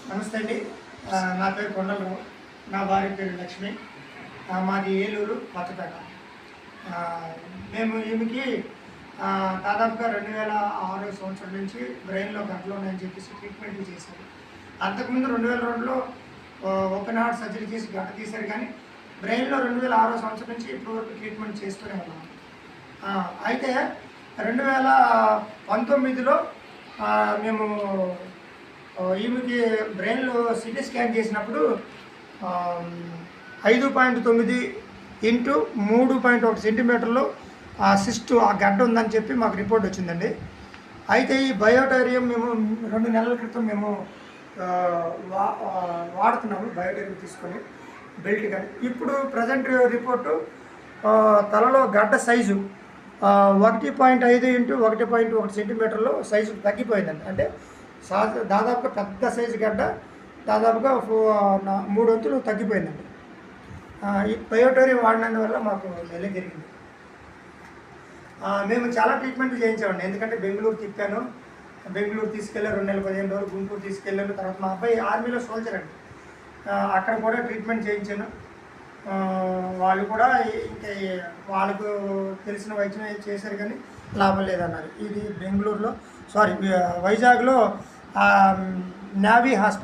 నమస్తే అండి. నా పేరు కొండలరావు. నా భార్య పేరు లక్ష్మి. మాది ఏలూరు కొత్తపేట. మేము ఈమెకి దాదాపుగా 2006 సంవత్సరం నుంచి బ్రెయిన్లో గడ్డలు ఉన్నాయని చెప్పేసి ట్రీట్మెంట్లు చేశారు. అంతకుముందు 2002లో ఓపెన్ హార్ట్ సర్జరీ చేసి గడ్డ తీశారు, కానీ బ్రెయిన్లో 2006 సంవత్సరం నుంచి ఇప్పటివరకు ట్రీట్మెంట్ చేస్తూనే ఉన్నాం. అయితే 2019లో మేము ఈమెకి బ్రెయిన్లో సిటీ స్కాన్ చేసినప్పుడు 5.9 ఇంటూ 3.1 సెంటీమీటర్లు సిస్ట్ ఆ గడ్డ ఉందని చెప్పి మాకు రిపోర్ట్ వచ్చిందండి. అయితే ఈ బయోటేరియం మేము 2 నెలల క్రితం మేము వాడుతున్నాము, బయోటేరియం తీసుకొని బెల్ట్. కానీ ఇప్పుడు ప్రజెంట్ రిపోర్టు తలలో గడ్డ సైజు 1.5 ఇంటూ 1.1 సెంటీమీటర్లు సైజు తగ్గిపోయిందండి. అంటే దాదాపుగా పెద్ద సైజు గడ్డ దాదాపుగా 3 వంతులు తగ్గిపోయిందండి. ఈ బయోటేరియం వాడినందువల్ల మాకు మెల్లి జరిగింది. మేము చాలా ట్రీట్మెంట్లు చేయించామండి. ఎందుకంటే బెంగళూరు తిప్పాను, బెంగళూరు తీసుకెళ్ళాను 2 నెలలు 15 రోజులు, గుంటూరు తీసుకెళ్ళాను. తర్వాత మా అబ్బాయి ఆర్మీలో సోల్జర్ అండి, అక్కడ కూడా ట్రీట్మెంట్ చేయించాను. వాళ్ళు కూడా ఇంకా వాళ్ళకు తెలిసిన వైద్యం చేశారు, కానీ లాభం లేదన్నారు. ఇది బెంగళూరులో వైజాగ్లో నేవీ హాస్పిటల్